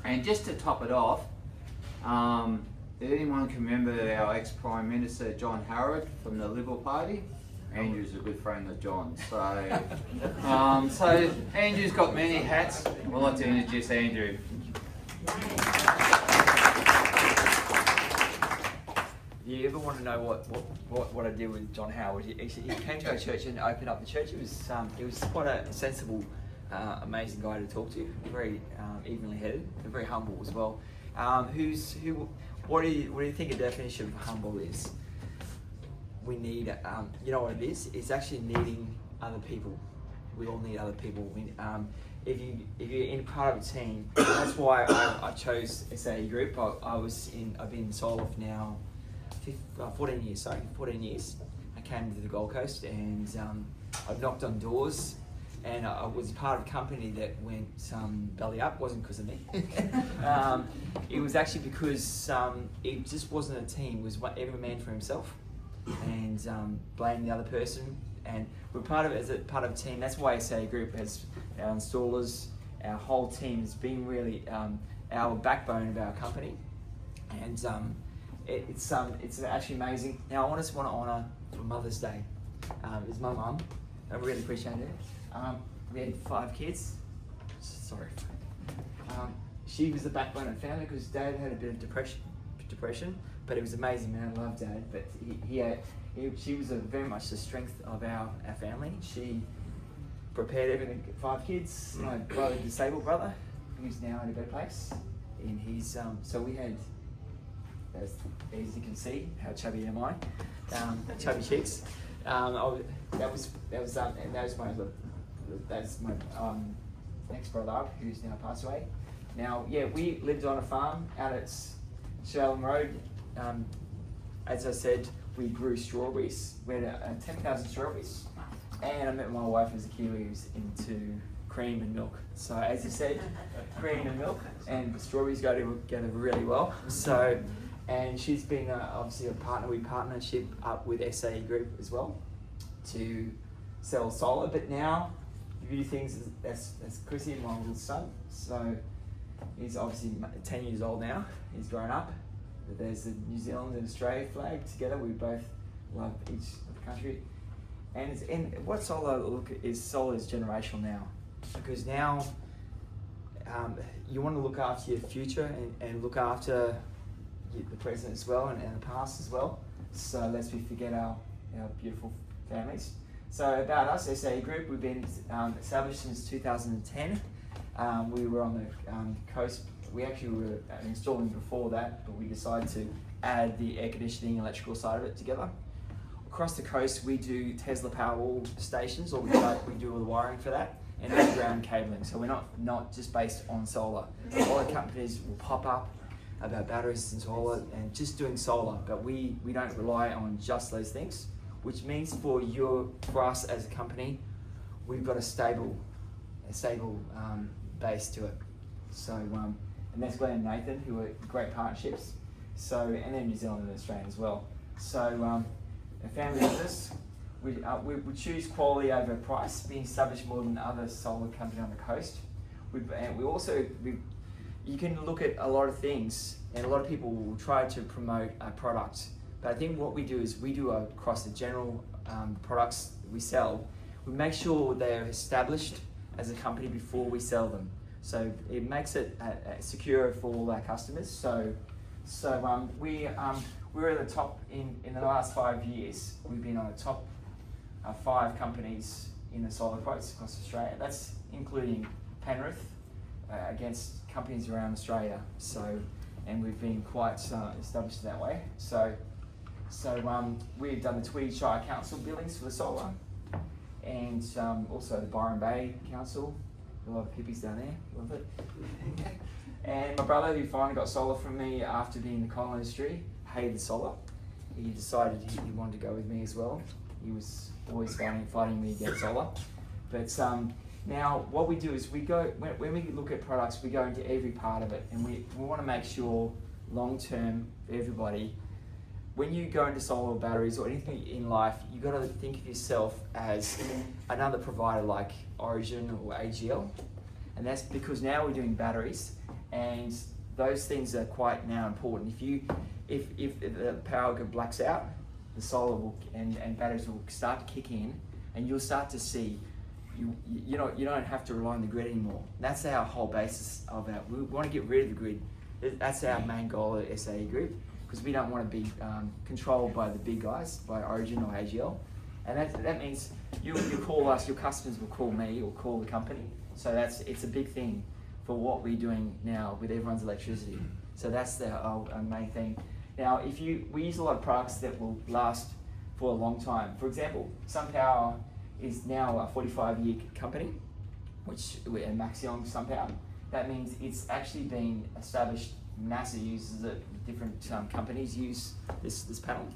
And just to top it off, anyone can remember our ex-Prime Minister John Howard from the Liberal Party? Andrew's a good friend of John, so so Andrew's got many hats. We'd like to introduce Andrew. If you ever want to know what I did with John Howard, he came to our church and opened up the church. It was quite a sensible, amazing guy to talk to. Very evenly headed, and very humble as well. What do you think a definition of humble is? We need, you know what it is? It's actually needing other people. We all need other people. If you're in part of a team, that's why I chose SAE Group. I've been in solar for now 14 years. 14 years. I came to the Gold Coast and I've knocked on doors, and I was part of a company that went belly up. Wasn't because of me. It was actually because it just wasn't a team. It was every man for himself, and blaming the other person. And we're part of it as a part of a team. That's why SAE Group has our installers, our whole team has been really our backbone of our company, and it's actually amazing. Now I just want to honour for Mother's Day is my mum. I really appreciate it. We had 5 kids. Sorry. She was the backbone of the family because Dad had a bit of depression, but it was amazing, man. I love Dad, but she was very much the strength of our family. She prepared everything. 5 kids. My brother, disabled brother, who's now in a better place. And he's so we had, as you can see, how chubby am I? Chubby cheeks. That's my next brother up, who's now passed away. Now, yeah, we lived on a farm out at Shalom Road. As I said, we grew strawberries. We had 10,000 strawberries. And I met my wife as a Kiwi who's into cream and milk. So as you said, cream and milk and strawberries go together really well. So, and she's been obviously a partner. We partnership up with SAE Group as well to sell solar. But now, the beauty things is that's Chrissy, my little son. So he's obviously 10 years old now. He's grown up. But there's the New Zealand and Australia flag together. We both love each country. And what solar is generational now, because now you want to look after your future and look after the present as well and the past as well. So lest we forget our beautiful families. So about us, SAE Group, we've been established since 2010. We were on the coast. We actually were installing before that, but we decided to add the air conditioning, electrical side of it together. Across the coast, we do Tesla Powerwall stations, or we do all the wiring for that, and underground cabling. So we're not just based on solar. A lot of companies will pop up about batteries and solar and just doing solar, but we don't rely on just those things, which means for us as a company, we've got a stable base to it. So and that's Glenn and Nathan, who are great partnerships. So and then New Zealand and Australia as well. So. A family business, we choose quality over price, being established more than other solar companies on the coast. You can look at a lot of things, and a lot of people will try to promote a product. But I think what we do is we do across the general products we sell, we make sure they're established as a company before we sell them. So it makes it secure for all our customers. So we're at the top in the last 5 years. We've been on the top 5 companies in the solar quotes across Australia. That's including Penrith against companies around Australia. So, and we've been quite established that way. So we've done the Tweed Shire Council buildings for the solar, and also the Byron Bay Council. A lot of hippies down there, love it. And my brother, who finally got solar from me after being in the coal industry, hated solar. He decided he wanted to go with me as well. He was always fighting me against solar. But now what we do is we go, when we look at products, we go into every part of it, and we want to make sure long term for everybody, when you go into solar batteries or anything in life, you've got to think of yourself as another provider like Origin or AGL. And that's because now we're doing batteries, and those things are quite now important. If the power blacks out, the solar will, and batteries will start to kick in, and you'll start to see you don't have to rely on the grid anymore. That's our whole basis of our. We want to get rid of the grid. That's our main goal at SAE Group, because we don't want to be controlled by the big guys, by Origin or AGL, and that means you call us, your customers will call me or call the company. So it's a big thing for what we're doing now with everyone's electricity. So that's our main thing. Now, we use a lot of products that will last for a long time. For example, SunPower is now a 45-year company, which we're Maxion SunPower. That means it's actually been established. Massive users at different companies use this panel.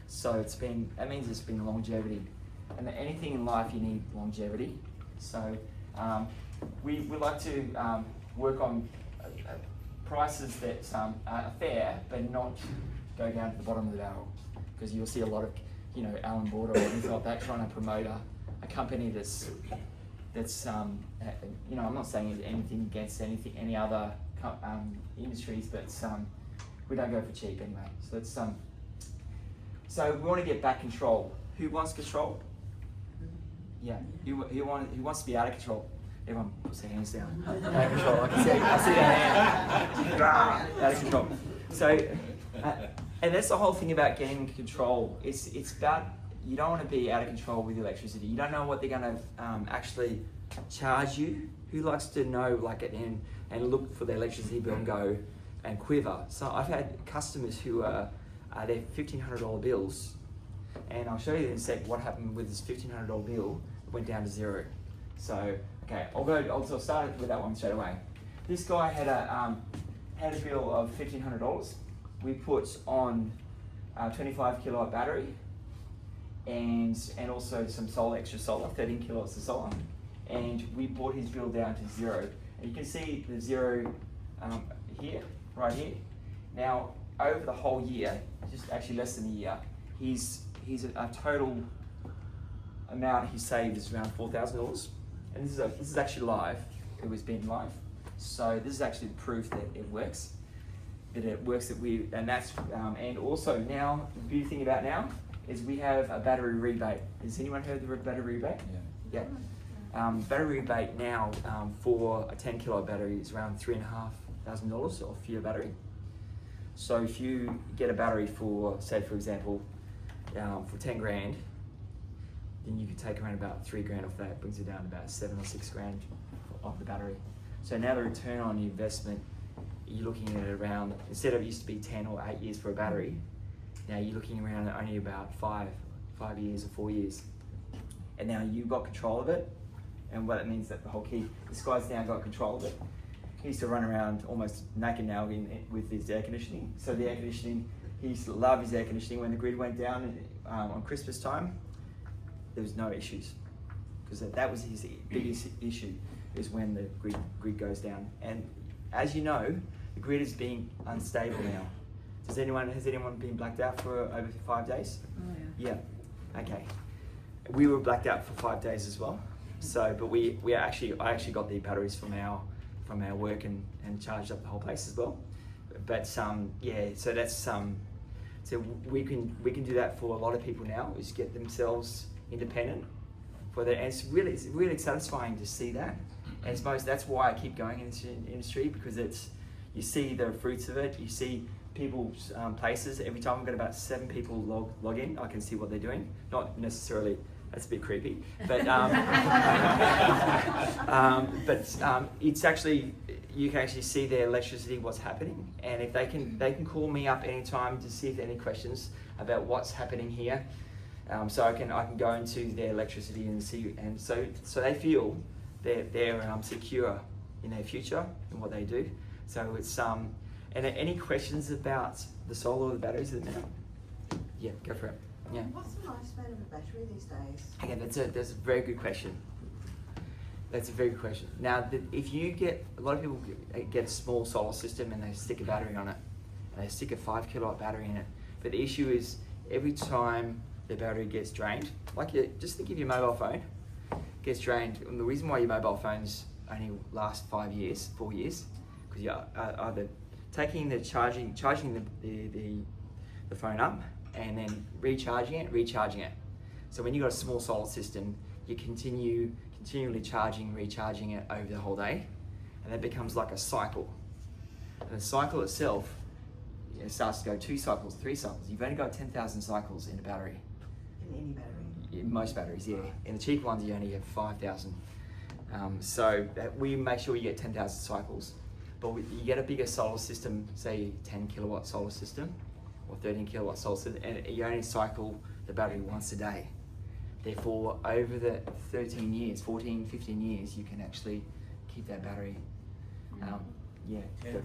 So that means it's been longevity. And anything in life you need longevity. So we like to work on prices that are fair, but not go down to the bottom of the barrel. Because you'll see a lot of, Alan Border or anything like that trying to promote a company that's I'm not saying anything against any other industries, but we don't go for cheap anyway. So we want to get back control. Who wants control? Yeah. Who wants to be out of control? Everyone puts their hands down. Out of control. I see their hand. Out of control. So, and that's the whole thing about getting control. It's about, you don't want to be out of control with electricity. You don't know what they're going to actually charge you. Who likes to know and look for their electricity bill and go and quiver? So I've had customers who are their $1,500 bills, and I'll show you in a sec what happened with this $1,500 bill. It went down to zero. So okay, I'll start with that one straight away. This guy had a bill of $1,500. We put on a 25 kilowatt battery and also some extra solar, 13 kilowatts of solar, and we brought his bill down to zero. And you can see the zero right here. Now, over the whole year, just actually less than a year, he's a total amount he saved is around $4,000. And this is actually live. It was being live. So this is actually the proof that it works. And also now, the beauty thing about now is we have a battery rebate. Has anyone heard of the battery rebate? Yeah. Battery rebate now for a 10 kilowatt battery is around $3,500 off your battery. So if you get a battery for, say for example, for 10 grand, then you could take around about 3 grand off that. Brings it down to about 7 or 6 grand off the battery. So now the return on your investment, you're looking at it around, instead of it used to be 10 or 8 years for a battery, now you're looking around at only about 5 years or 4 years. And now you've got control of it. And what it means that the whole key, this guy's now got control of it. He used to run around almost naked now with his air conditioning. So the air conditioning, he used to love his air conditioning. When the grid went down on Christmas time, there was no issues. Because that was his biggest issue, is when the grid goes down. And as you know, the grid is being unstable now. Has anyone been blacked out for over 5 days? Oh yeah. Yeah. Okay. We were blacked out for 5 days as well. So, but I actually got the batteries from our work and charged up the whole place as well. But yeah. So that's so we can do that for a lot of people now. Is get themselves independent for that, and it's really satisfying to see that. And that's why I keep going in this industry, because you see the fruits of it. You see people's places. Every time I've got about 7 people log in, I can see what they're doing. Not necessarily, that's a bit creepy, but it's actually, you can actually see their electricity, what's happening, and if they can call me up anytime to see if there are any questions about what's happening here. So I can go into their electricity and see, and so they feel they're secure in their future and what they do. So it's and any questions about the solar or the batteries at the minute? Yeah, go for it. Yeah. What's the lifespan of a battery these days? Okay, that's a very good question. That's a very good question. Now, if you get, a lot of people get a small solar system and they stick a battery on it, and they stick a 5 kilowatt battery in it. But the issue is, every time the battery gets drained, just think of your mobile phone, gets drained. And the reason why your mobile phones only last 4 years, because because you're either taking the charging the phone up and then recharging it. So when you've got a small solar system, you continually charging, recharging it over the whole day, and that becomes like a cycle. And the cycle itself, it starts to go 2 cycles, 3 cycles. You've only got 10,000 cycles in a battery. In any battery? In most batteries, yeah. In the cheap ones, you only have 5,000. So we make sure you get 10,000 cycles. But you get a bigger solar system, say 10 kilowatt solar system or 13 kilowatt solar system, and you only cycle the battery once a day. Therefore, over the 13 years, 14, 15 years, you can actually keep that battery. Yeah. 10,000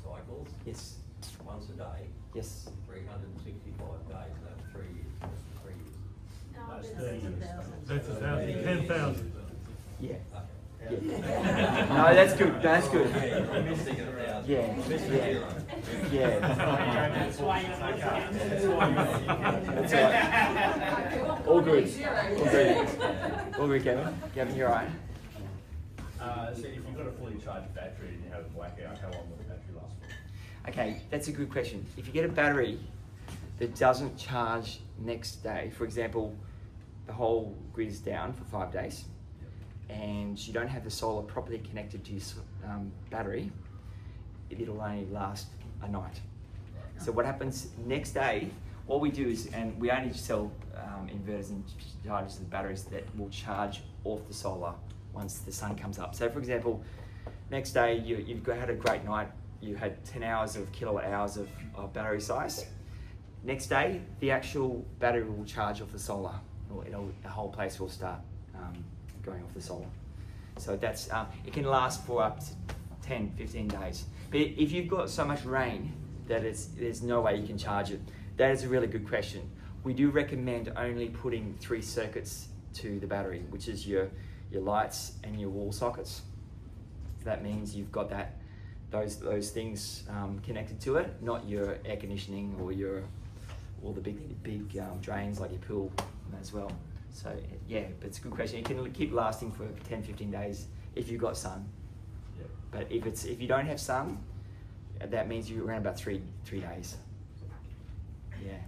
cycles? Yes. Once a day? Yes. 365 days, that's 3 years. That's 3 years. No, That's that's 30 years. 10,000. That's 1,000, 10,000. Yeah. Okay. Yeah. No, that's good. That's good. I'm missing 1,000. Yeah. Missing Yeah. zero. Yeah. That's why you take up. That's why That's right. All good. All good. All good, Kevin. Kevin, you're right. So if you've got a fully charged battery and you have a blackout, how long will the battery last for? Okay, that's a good question. If you get a battery that doesn't charge next day, for example, the whole grid is down for 5 days, and you don't have the solar properly connected to your battery, it'll only last a night. So what happens next day, what we do is, and we only sell inverters and chargers and batteries that will charge off the solar once the sun comes up. So for example, next day you've had a great night, you had 10 hours of kilowatt hours of battery size. Next day, the actual battery will charge off the solar, or the whole place will start going off the solar. So that's it can last for up to 10, 15 days. But if you've got so much rain that there's no way you can charge it, that is a really good question. We do recommend only putting 3 circuits to the battery, which is your lights and your wall sockets. That means you've got those things connected to it, not your air conditioning or all the big drains like your pool as well. So yeah, but it's a good question. It can keep lasting for 10, 15 days if you've got sun. Yeah. But if you don't have sun, that means you're around about three days. Yeah.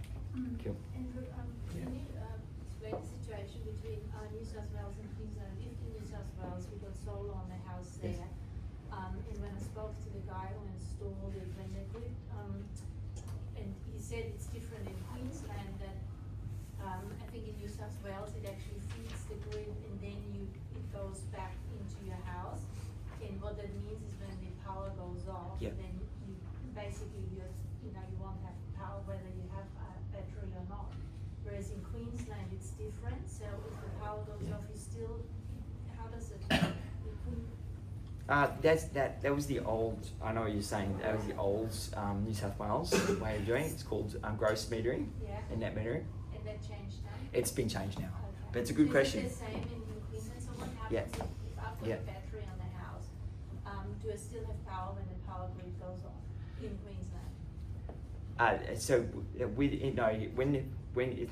Cool. Andrew, can you explain the situation between New South Wales and Queensland? If in New South Wales we got solar on the house there, Yes. and when I spoke to the guy who installed it, when they put, and he said it's different in Queensland, that I think in New South Wales it actually feeds the grid and then it goes back into your house. And what that means is when the power goes off, Yeah. then you basically you won't have power whether you have a battery or not. Whereas in Queensland it's different. So if the power goes off, you still, how does it? That was the old. I know what you're saying. That was the old New South Wales way of doing it. It's called gross metering Yeah. and net metering. And that changed now? It's been changed now, Okay. but it's a good So question. is it the same in Queensland? So what happens Yeah. if I've got Yeah. a battery on the house? Do I still have power when the power grid goes off in Queensland? So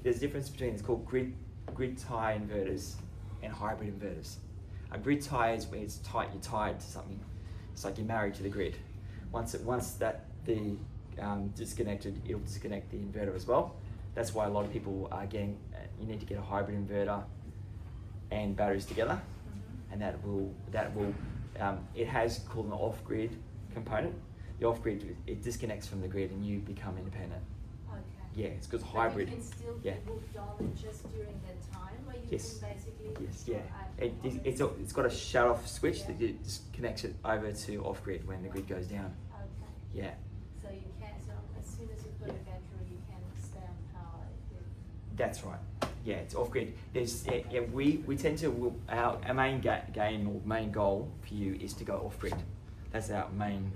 there's a difference between, it's called grid tie inverters and hybrid inverters. A grid tie is where it's tight. You're tied to something. It's like you're married to the grid. Once the disconnected, it'll disconnect the inverter as well. That's why a lot of people are getting. You need to get a hybrid inverter and batteries together, and that will. It has called an off-grid component. The off-grid, it disconnects from the grid and you become independent. Okay. Yeah, it's because hybrid. But you can still be Yeah. hooked on just during that time where you Yes. can basically. Yes, yeah. Okay. It's got a shut-off switch that just connects it over to off-grid when the grid goes down. Okay. Yeah, So you can, so as soon as you've got a battery, you can stay on power. that's right. Yeah, it's off-grid. We tend to, our main game or main goal for you is to go off-grid. That's our main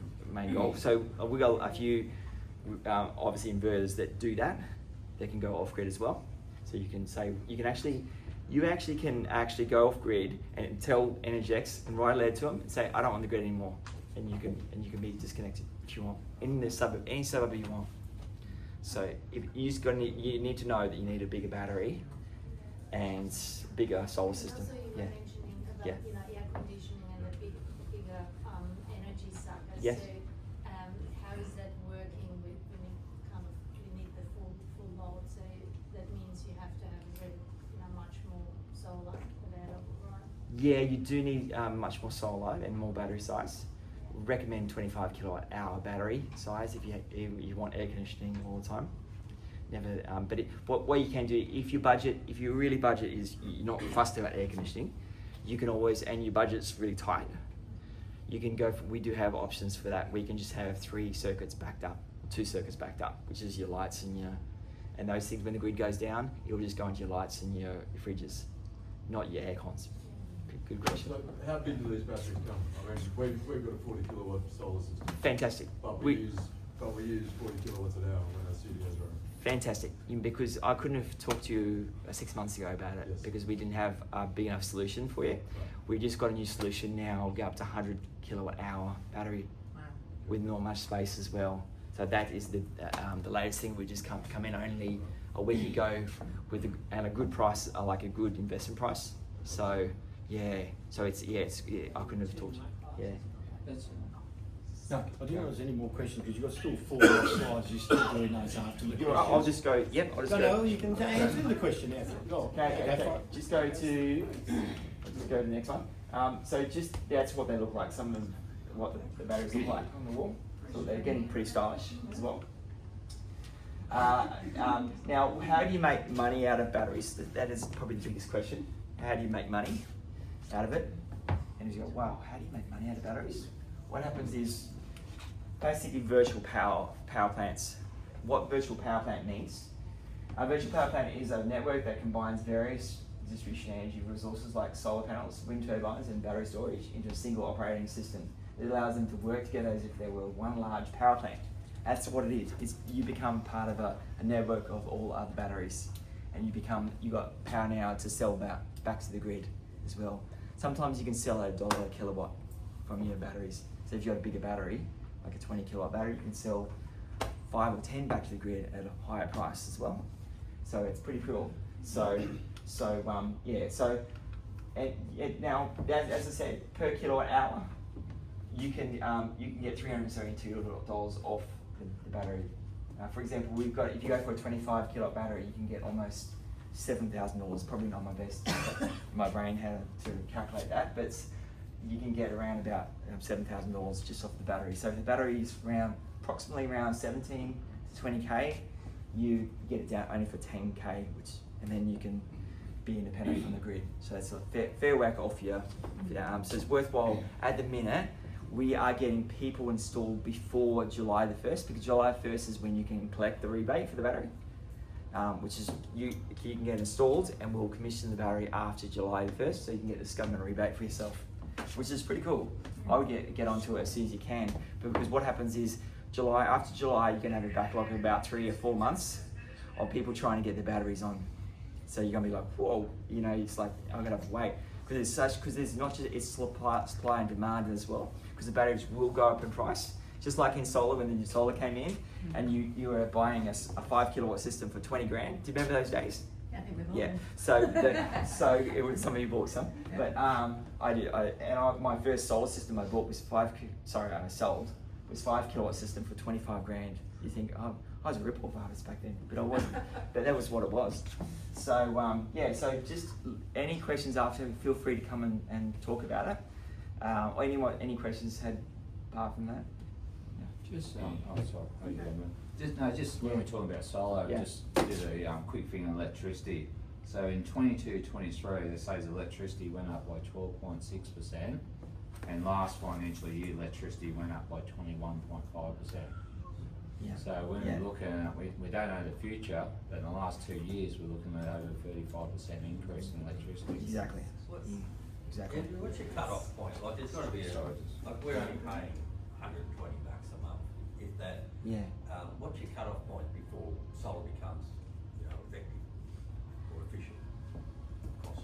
goal. So we got a few, obviously inverters that do that. They can go off-grid as well. So you can actually go off-grid and tell Energex and write a letter to them and say, I don't want the grid anymore, and you can be disconnected if you want in the suburb, any suburb you want. So if you need to know that you need a bigger battery and bigger solar system. And also you were mentioning about Yeah. air conditioning and the bigger energy suckers. Yes. So Yeah, you do need much more solar and more battery size. Recommend 25 kilowatt hour battery size if you want air conditioning all the time. Never, but what you can do if you really budget is you're not fussed about air conditioning, you can always, and your budget's really tight, you can go for, we do have options for that. We can just have 3 circuits backed up, 2 circuits backed up, which is your lights and those things. When the grid goes down, it'll just go into your lights and your fridges, not your air cons. Good question. So how big do these batteries come? I mean, we've got a 40 kilowatt solar system. Fantastic. But we use 40 kilowatts an hour when our studios run. Fantastic, because I couldn't have talked to you 6 months ago about it. Yes. Because we didn't have a big enough solution for you. Right. We just got a new solution now. We'll go up to 100 kilowatt hour battery with not much space as well. So that is the latest thing. We just come in only a week ago with a good price, like a good investment price. So yeah, I couldn't have talked. Yeah. No, I didn't know there's any more questions because you've got still 4 more slides. You're still doing those after the questions. I'll just go. Yep. I'll just go. No, you can answer the question after. Go. Okay. fine. Just go to the next one. So just that's what they look like. Some of what the batteries look like on the wall. So they're getting pretty stylish as well. Now, how do you make money out of batteries? That is probably the biggest question. How do you make money out of it? And you go, wow, how do you make money out of batteries? What happens is basically virtual power plants. What virtual power plant means? A virtual power plant is a network that combines various distribution energy resources like solar panels, wind turbines, and battery storage into a single operating system. It allows them to work together as if there were one large power plant. That's what it is. You become part of a network of all other batteries, and you got power now to sell back to the grid as well. Sometimes you can sell at $1 a kilowatt from your batteries. So if you got a bigger battery, like a 20 kilowatt battery, you can sell 5 or 10 back to the grid at a higher price as well. So it's pretty cool. Now, as I said, per kilowatt hour, you can get $372 off the battery. For example, if you go for a 25 kilowatt battery, you can get almost $7,000. Probably not my best. My brain had to calculate that, but you can get around about $7,000 just off the battery. So if the battery is approximately around 17 to 20k, you get it down only for 10k, and then you can be independent from the grid. So that's a fair whack off your arm. So it's worthwhile. At the minute, we are getting people installed before July the 1st, because July 1st is when you can collect the rebate for the battery, which is you can get installed, and we'll commission the battery after July the 1st, so you can get this government rebate for yourself, which is pretty cool. I would get onto it as soon as you can, because what happens is after July, you're going to have a backlog of about 3 or 4 months of people trying to get their batteries on. So you're going to be like, whoa, it's like, I'm going to have to wait. Because there's not just, it's supply and demand as well. Because the batteries will go up in price. Just like in solar, when the new solar came in, and you were buying a 5 kilowatt system for 20 grand. Do you remember those days? I think we've all Yeah. been. So it was, some of you bought some, but I did. My first solar system I bought was I sold was 5 kilowatt system for 25 grand. You think, oh, I was a rip-off artist back then, but I wasn't. But that was what it was. So so just any questions after, feel free to come and talk about it. Or any questions had apart from that? Just when we're talking about solar, Yeah. just did a quick thing on electricity. So in 22-23, the SAE's electricity went up by 12.6%, and last financial year electricity went up by 21.5%. Yeah. So when we're looking at, we don't know the future, but in the last 2 years we're looking at over 35% increase in electricity. Exactly. Exactly. Andrew, what's your cut-off point? Like, there's got to be like we're only paying $120 a month, if that. Yeah. What's your cut-off point before solar becomes, effective or efficient? Cost?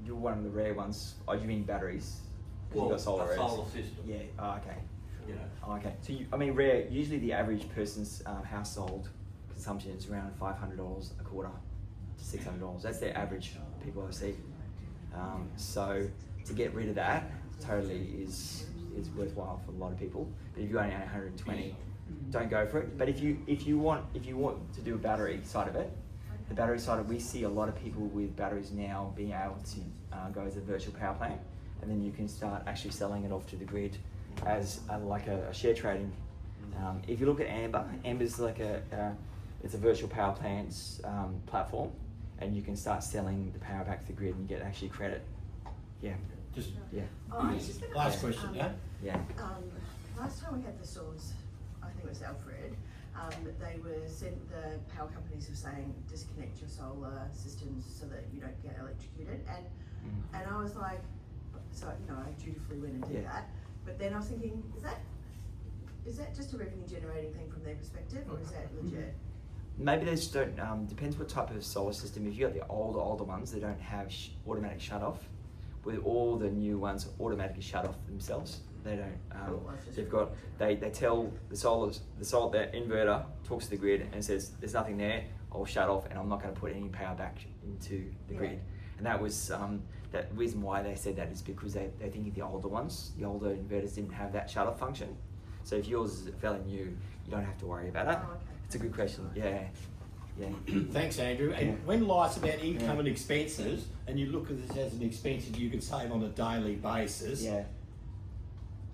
You're one of the rare ones. Oh, you mean batteries? 'Cause you've got solar a arrays. solar system. Yeah. Oh, okay. You know. Okay, so rare. Usually, the average person's household consumption is around $500 a quarter to $600. That's their average. People I see. So to get rid of that, totally is worthwhile for a lot of people. But if you're only at 120, don't go for it. But if you want to do a battery side of it, we see a lot of people with batteries now being able to go as a virtual power plant, and then you can start actually selling it off to the grid as like a share trading. If you look at Amber's like it's a virtual power plants platform, and you can start selling the power back to the grid and you get actually credit. Yeah. Just Yeah. Oh, it's just a last question, yeah? Yeah. Last time we had the stores, I think it was Alfred, they were sent, the power companies were saying disconnect your solar systems so that you don't get electrocuted, and I was like, so you know, I dutifully went and did Yeah. that, but then I was thinking, is that just a revenue generating thing from their perspective, or is that legit? Maybe they just don't, depends what type of solar system. If you got the older ones, they don't have automatic shut off. With all the new ones automatically shut off themselves. They don't, they've got, they tell the their inverter talks to the grid and says, there's nothing there, I'll shut off and I'm not gonna put any power back into the grid. And that was, that reason why they said that is because they think the older inverters didn't have that shut off function. So if yours is fairly new, you don't have to worry about it. Oh, okay. It's a good question, yeah. Thanks, Andrew. And when life's about income and expenses, and you look at this as an expense that you could save on a daily basis, Yeah.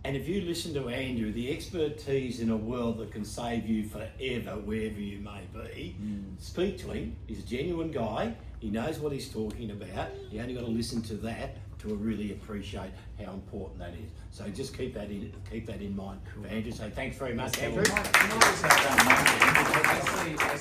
and if you listen to Andrew, the expertise in a world that can save you forever, wherever you may be, speak to him. He's a genuine guy. He knows what he's talking about. You only got to listen to that to really appreciate how important that is. So just keep that in mind. Andrew, so thanks very much, Andrew. Can I just add that one thing? Actually,